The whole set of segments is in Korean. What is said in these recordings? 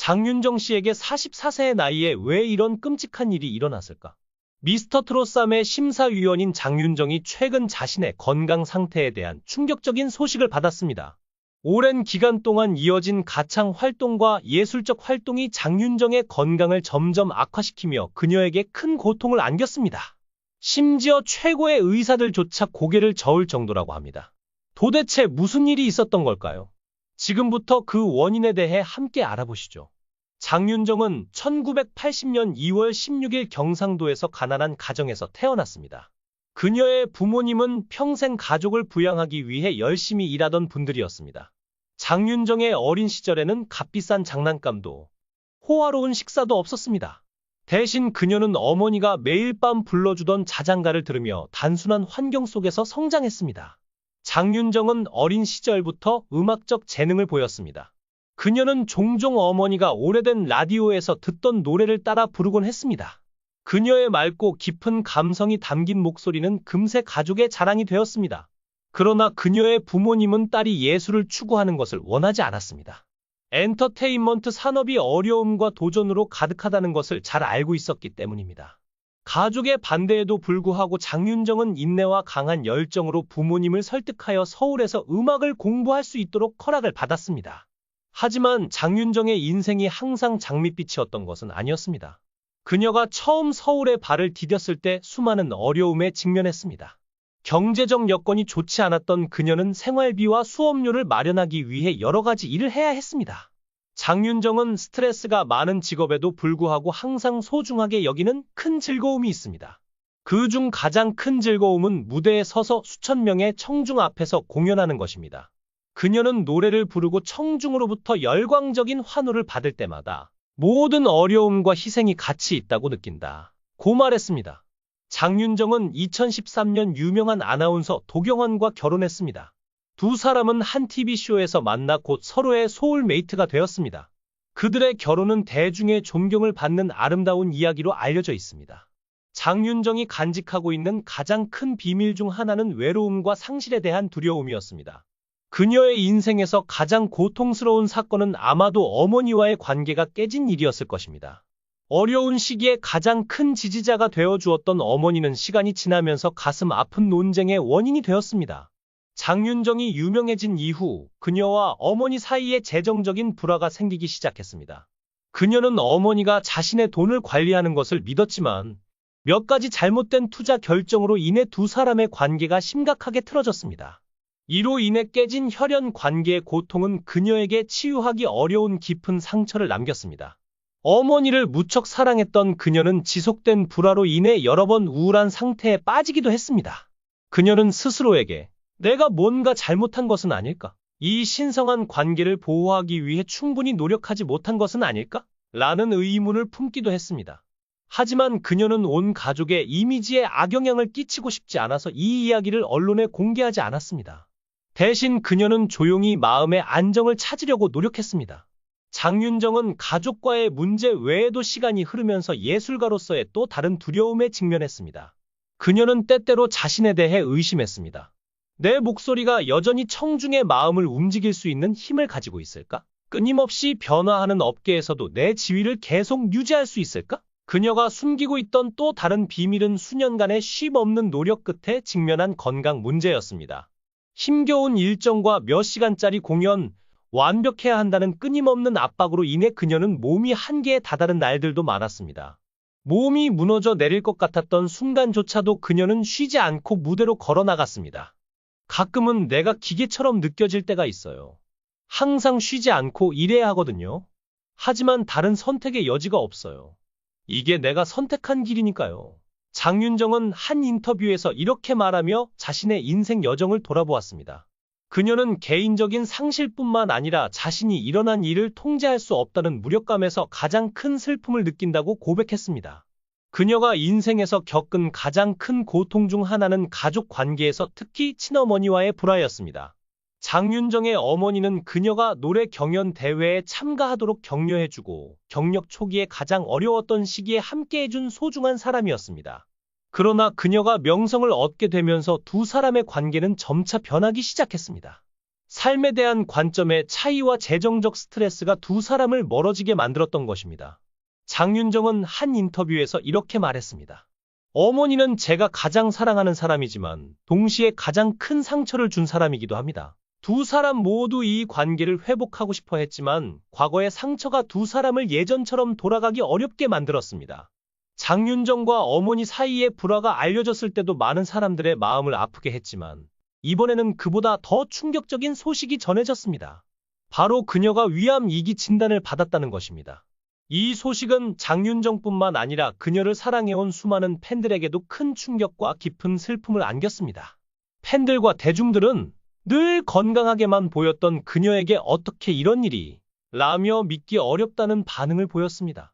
장윤정 씨에게 44세의 나이에 왜 이런 끔찍한 일이 일어났을까? 미스터 트롯3의 심사위원인 장윤정이 최근 자신의 건강 상태에 대한 충격적인 소식을 받았습니다. 오랜 기간 동안 이어진 가창 활동과 예술적 활동이 장윤정의 건강을 점점 악화시키며 그녀에게 큰 고통을 안겼습니다. 심지어 최고의 의사들조차 고개를 저을 정도라고 합니다. 도대체 무슨 일이 있었던 걸까요? 지금부터 그 원인에 대해 함께 알아보시죠. 장윤정은 1980년 2월 16일 경상도에서 가난한 가정에서 태어났습니다. 그녀의 부모님은 평생 가족을 부양하기 위해 열심히 일하던 분들이었습니다. 장윤정의 어린 시절에는 값비싼 장난감도 호화로운 식사도 없었습니다. 대신 그녀는 어머니가 매일 밤 불러주던 자장가를 들으며 단순한 환경 속에서 성장했습니다. 장윤정은 어린 시절부터 음악적 재능을 보였습니다. 그녀는 종종 어머니가 오래된 라디오에서 듣던 노래를 따라 부르곤 했습니다. 그녀의 맑고 깊은 감성이 담긴 목소리는 금세 가족의 자랑이 되었습니다. 그러나 그녀의 부모님은 딸이 예술을 추구하는 것을 원하지 않았습니다. 엔터테인먼트 산업이 어려움과 도전으로 가득하다는 것을 잘 알고 있었기 때문입니다. 가족의 반대에도 불구하고 장윤정은 인내와 강한 열정으로 부모님을 설득하여 서울에서 음악을 공부할 수 있도록 허락을 받았습니다. 하지만 장윤정의 인생이 항상 장밋빛이었던 것은 아니었습니다. 그녀가 처음 서울에 발을 디뎠을 때 수많은 어려움에 직면했습니다. 경제적 여건이 좋지 않았던 그녀는 생활비와 수업료를 마련하기 위해 여러 가지 일을 해야 했습니다. 장윤정은 스트레스가 많은 직업에도 불구하고 항상 소중하게 여기는 큰 즐거움이 있습니다. 그중 가장 큰 즐거움은 무대에 서서 수천 명의 청중 앞에서 공연하는 것입니다. 그녀는 노래를 부르고 청중으로부터 열광적인 환호를 받을 때마다 모든 어려움과 희생이 같이 있다고 느낀다 고 말했습니다. 장윤정은 2013년 유명한 아나운서 도경원과 결혼했습니다. 두 사람은 한 TV쇼에서 만나 곧 서로의 소울메이트가 되었습니다. 그들의 결혼은 대중의 존경을 받는 아름다운 이야기로 알려져 있습니다. 장윤정이 간직하고 있는 가장 큰 비밀 중 하나는 외로움과 상실에 대한 두려움이었습니다. 그녀의 인생에서 가장 고통스러운 사건은 아마도 어머니와의 관계가 깨진 일이었을 것입니다. 어려운 시기에 가장 큰 지지자가 되어주었던 어머니는 시간이 지나면서 가슴 아픈 논쟁의 원인이 되었습니다. 장윤정이 유명해진 이후 그녀와 어머니 사이에 재정적인 불화가 생기기 시작했습니다. 그녀는 어머니가 자신의 돈을 관리하는 것을 믿었지만 몇 가지 잘못된 투자 결정으로 인해 두 사람의 관계가 심각하게 틀어졌습니다. 이로 인해 깨진 혈연 관계의 고통은 그녀에게 치유하기 어려운 깊은 상처를 남겼습니다. 어머니를 무척 사랑했던 그녀는 지속된 불화로 인해 여러 번 우울한 상태에 빠지기도 했습니다. 그녀는 스스로에게 내가 뭔가 잘못한 것은 아닐까? 이 신성한 관계를 보호하기 위해 충분히 노력하지 못한 것은 아닐까? 라는 의문을 품기도 했습니다. 하지만 그녀는 온 가족의 이미지에 악영향을 끼치고 싶지 않아서 이 이야기를 언론에 공개하지 않았습니다. 대신 그녀는 조용히 마음의 안정을 찾으려고 노력했습니다. 장윤정은 가족과의 문제 외에도 시간이 흐르면서 예술가로서의 또 다른 두려움에 직면했습니다. 그녀는 때때로 자신에 대해 의심했습니다. 내 목소리가 여전히 청중의 마음을 움직일 수 있는 힘을 가지고 있을까? 끊임없이 변화하는 업계에서도 내 지위를 계속 유지할 수 있을까? 그녀가 숨기고 있던 또 다른 비밀은 수년간의 쉼없는 노력 끝에 직면한 건강 문제였습니다. 힘겨운 일정과 몇 시간짜리 공연, 완벽해야 한다는 끊임없는 압박으로 인해 그녀는 몸이 한계에 다다른 날들도 많았습니다. 몸이 무너져 내릴 것 같았던 순간조차도 그녀는 쉬지 않고 무대로 걸어나갔습니다. 가끔은 내가 기계처럼 느껴질 때가 있어요. 항상 쉬지 않고 일해야 하거든요. 하지만 다른 선택의 여지가 없어요. 이게 내가 선택한 길이니까요. 장윤정은 한 인터뷰에서 이렇게 말하며 자신의 인생 여정을 돌아보았습니다. 그녀는 개인적인 상실뿐만 아니라 자신이 일어난 일을 통제할 수 없다는 무력감에서 가장 큰 슬픔을 느낀다고 고백했습니다. 그녀가 인생에서 겪은 가장 큰 고통 중 하나는 가족 관계에서 특히 친어머니와의 불화였습니다. 장윤정의 어머니는 그녀가 노래 경연 대회에 참가하도록 격려해주고 경력 초기에 가장 어려웠던 시기에 함께해준 소중한 사람이었습니다. 그러나 그녀가 명성을 얻게 되면서 두 사람의 관계는 점차 변하기 시작했습니다. 삶에 대한 관점의 차이와 재정적 스트레스가 두 사람을 멀어지게 만들었던 것입니다. 장윤정은 한 인터뷰에서 이렇게 말했습니다. 어머니는 제가 가장 사랑하는 사람이지만 동시에 가장 큰 상처를 준 사람이기도 합니다. 두 사람 모두 이 관계를 회복하고 싶어 했지만 과거의 상처가 두 사람을 예전처럼 돌아가기 어렵게 만들었습니다. 장윤정과 어머니 사이의 불화가 알려졌을 때도 많은 사람들의 마음을 아프게 했지만 이번에는 그보다 더 충격적인 소식이 전해졌습니다. 바로 그녀가 위암 2기 진단을 받았다는 것입니다. 이 소식은 장윤정뿐만 아니라 그녀를 사랑해온 수많은 팬들에게도 큰 충격과 깊은 슬픔을 안겼습니다. 팬들과 대중들은 늘 건강하게만 보였던 그녀에게 어떻게 이런 일이 라며 믿기 어렵다는 반응을 보였습니다.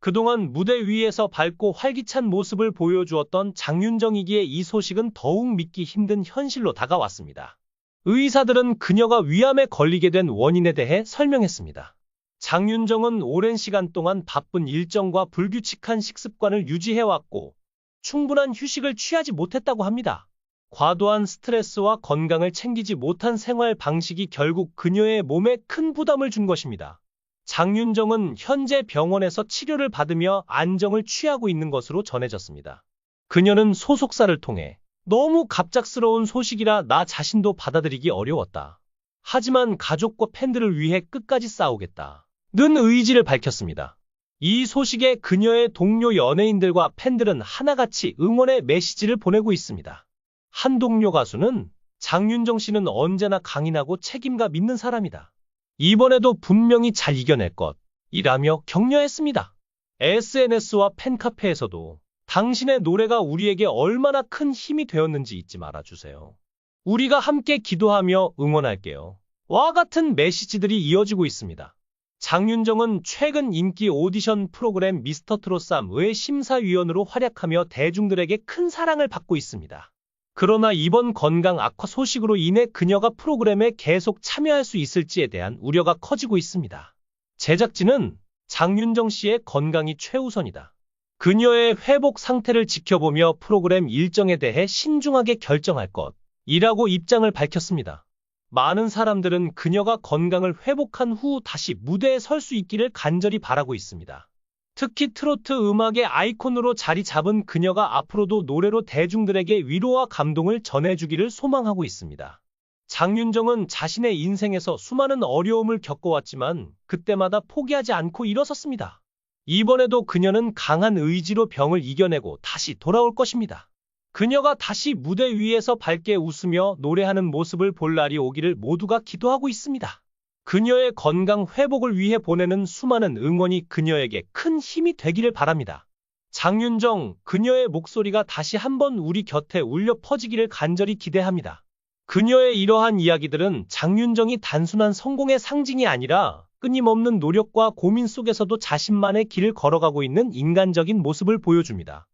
그동안 무대 위에서 밝고 활기찬 모습을 보여주었던 장윤정이기에 이 소식은 더욱 믿기 힘든 현실로 다가왔습니다. 의사들은 그녀가 위암에 걸리게 된 원인에 대해 설명했습니다. 장윤정은 오랜 시간 동안 바쁜 일정과 불규칙한 식습관을 유지해왔고 충분한 휴식을 취하지 못했다고 합니다. 과도한 스트레스와 건강을 챙기지 못한 생활 방식이 결국 그녀의 몸에 큰 부담을 준 것입니다. 장윤정은 현재 병원에서 치료를 받으며 안정을 취하고 있는 것으로 전해졌습니다. 그녀는 소속사를 통해 너무 갑작스러운 소식이라 나 자신도 받아들이기 어려웠다. 하지만 가족과 팬들을 위해 끝까지 싸우겠다. 는 의지를 밝혔습니다. 이 소식에 그녀의 동료 연예인들과 팬들은 하나같이 응원의 메시지를 보내고 있습니다. 한 동료 가수는 장윤정 씨는 언제나 강인하고 책임감 있는 사람이다. 이번에도 분명히 잘 이겨낼 것이라며 격려했습니다. SNS와 팬카페에서도 당신의 노래가 우리에게 얼마나 큰 힘이 되었는지 잊지 말아주세요. 우리가 함께 기도하며 응원할게요. 와 같은 메시지들이 이어지고 있습니다. 장윤정은 최근 인기 오디션 프로그램 미스터트롯3의 심사위원으로 활약하며 대중들에게 큰 사랑을 받고 있습니다. 그러나 이번 건강 악화 소식으로 인해 그녀가 프로그램에 계속 참여할 수 있을지에 대한 우려가 커지고 있습니다. 제작진은 장윤정 씨의 건강이 최우선이다. 그녀의 회복 상태를 지켜보며 프로그램 일정에 대해 신중하게 결정할 것이라고 입장을 밝혔습니다. 많은 사람들은 그녀가 건강을 회복한 후 다시 무대에 설 수 있기를 간절히 바라고 있습니다. 특히 트로트 음악의 아이콘으로 자리 잡은 그녀가 앞으로도 노래로 대중들에게 위로와 감동을 전해주기를 소망하고 있습니다. 장윤정은 자신의 인생에서 수많은 어려움을 겪어왔지만 그때마다 포기하지 않고 일어섰습니다. 이번에도 그녀는 강한 의지로 병을 이겨내고 다시 돌아올 것입니다. 그녀가 다시 무대 위에서 밝게 웃으며 노래하는 모습을 볼 날이 오기를 모두가 기도하고 있습니다. 그녀의 건강 회복을 위해 보내는 수많은 응원이 그녀에게 큰 힘이 되기를 바랍니다. 장윤정, 그녀의 목소리가 다시 한번 우리 곁에 울려 퍼지기를 간절히 기대합니다. 그녀의 이러한 이야기들은 장윤정이 단순한 성공의 상징이 아니라 끊임없는 노력과 고민 속에서도 자신만의 길을 걸어가고 있는 인간적인 모습을 보여줍니다.